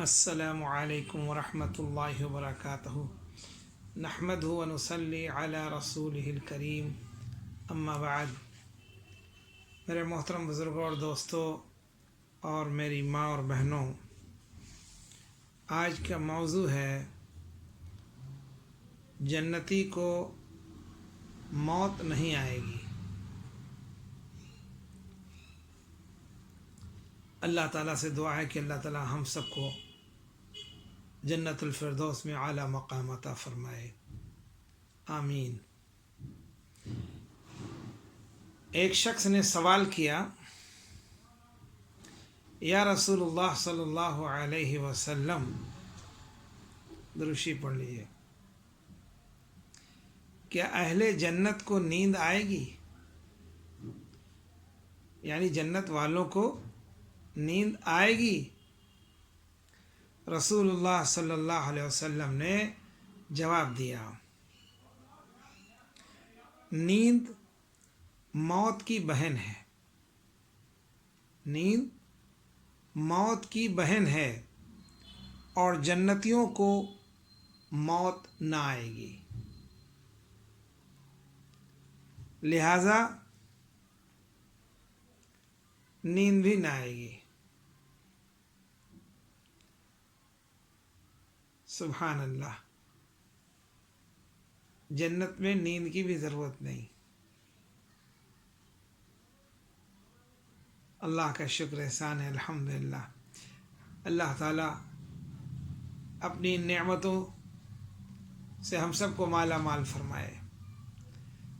السلام علیکم ورحمۃ اللہ وبرکاتہ نحمدہ ونصلی علی رسولہ الکریم اما بعد۔ میرے محترم بزرگوں اور دوستوں اور میری ماں اور بہنوں، آج کا موضوع ہے جنتی کو موت نہیں آئے گی۔ اللہ تعالیٰ سے دعا ہے کہ اللہ تعالیٰ ہم سب کو جنت الفردوس میں اعلیٰ مقام عطا فرمائے، آمین۔ ایک شخص نے سوال کیا، یا رسول اللہ صلی اللہ علیہ وسلم، درشی پڑھ لیجیے، کیا اہل جنت کو نیند آئے گی؟ یعنی جنت والوں کو نیند آئے گی؟ رسول اللہ صلی اللہ علیہ وسلم نے جواب دیا، نیند موت کی بہن ہے، نیند موت کی بہن ہے، اور جنتیوں کو موت نہ آئے گی، لہذا نیند بھی نہ آئے گی۔ سبحان اللہ، جنت میں نیند کی بھی ضرورت نہیں۔ اللہ کا شکر احسان ہے، الحمدللہ۔ اللہ تعالیٰ اپنی نعمتوں سے ہم سب کو مالا مال فرمائے۔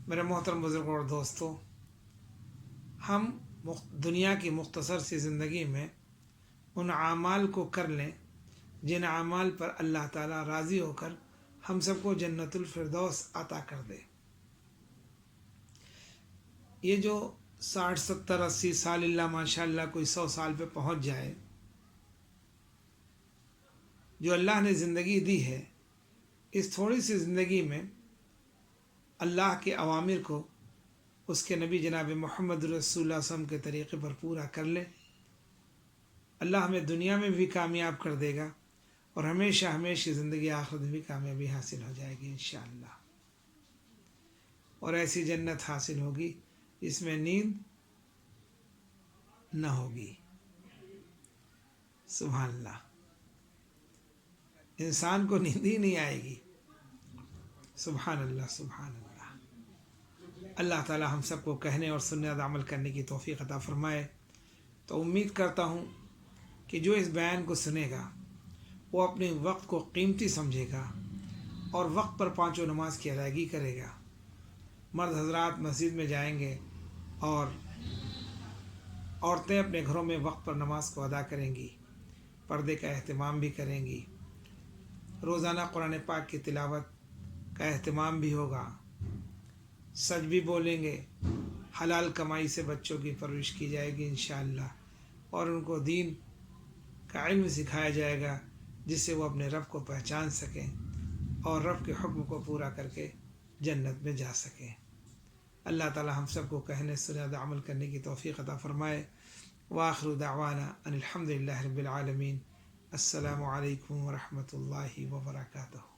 میرے محترم بزرگوں اور دوستوں، ہم دنیا کی مختصر سی زندگی میں ان اعمال کو کر لیں جن اعمال پر اللہ تعالیٰ راضی ہو کر ہم سب کو جنت الفردوس عطا کر دے۔ یہ جو 60 70 80 سال، اللہ ماشاء اللہ کوئی 100 سال پہ پہنچ جائے، جو اللہ نے زندگی دی ہے، اس تھوڑی سی زندگی میں اللہ کے اوامر کو اس کے نبی جناب محمد رسول اللہ صلی اللہ علیہ وسلم کے طریقے پر پورا کر لے، اللہ ہمیں دنیا میں بھی کامیاب کر دے گا، اور ہمیشہ ہمیشہ زندگی آخرت میں بھی کامیابی حاصل ہو جائے گی انشاءاللہ۔ اور ایسی جنت حاصل ہوگی جس میں نیند نہ ہوگی۔ سبحان اللہ، انسان کو نیند ہی نہیں آئے گی۔ سبحان اللہ، سبحان اللہ۔ اللہ تعالی ہم سب کو کہنے اور سننے اور عمل کرنے کی توفیق عطا فرمائے۔ تو امید کرتا ہوں کہ جو اس بیان کو سنے گا وہ اپنے وقت کو قیمتی سمجھے گا اور وقت پر پانچوں نماز کی ادائیگی کرے گا۔ مرد حضرات مسجد میں جائیں گے اور عورتیں اپنے گھروں میں وقت پر نماز کو ادا کریں گی، پردے کا اہتمام بھی کریں گی، روزانہ قرآن پاک کی تلاوت کا اہتمام بھی ہوگا، سچ بھی بولیں گے، حلال کمائی سے بچوں کی پرورش کی جائے گی انشاءاللہ، اور ان کو دین کا علم سکھایا جائے گا جس سے وہ اپنے رب کو پہچان سکیں اور رب کے حکم کو پورا کر کے جنت میں جا سکیں۔ اللہ تعالی ہم سب کو کہنے سنے اور عمل کرنے کی توفیق عطا فرمائے۔ وآخر دعوانا ان الحمد للہ رب العالمین۔ السلام علیکم ورحمۃ اللہ وبرکاتہ۔